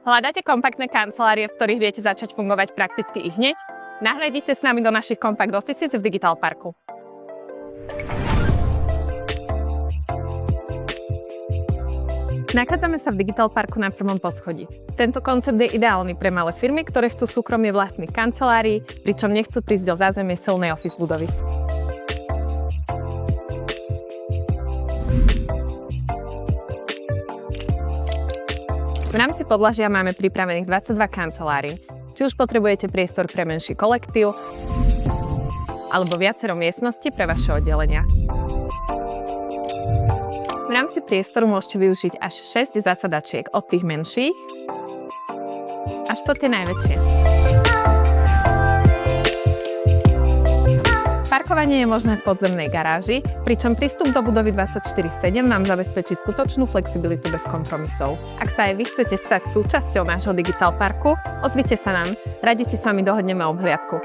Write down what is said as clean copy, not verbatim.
Hľadáte kompaktné kancelárie, v ktorých viete začať fungovať prakticky ihneď? Nahliadnite s nami do našich Compact Offices v Digital Parku. Nachádzame sa v Digital Parku na 1. poschodí. Tento koncept je ideálny pre malé firmy, ktoré chcú súkromie vlastných kancelárií, pričom nechcú prísť do zázemie silnej office budovy. V rámci podlažia máme pripravených 22 kancelárií. Či už potrebujete priestor pre menší kolektív, alebo viacero miestností pre vaše oddelenia. V rámci priestoru môžete využiť až 6 zasadačiek od tých menších až po tie najväčšie. Parkovanie je možné v podzemnej garáži, pričom prístup do budovy 24/7 vám zabezpečí skutočnú flexibilitu bez kompromisov. Ak sa aj vy chcete stať súčasťou nášho Digital Parku, ozvite sa nám, radi si s vami dohodneme obhliadku.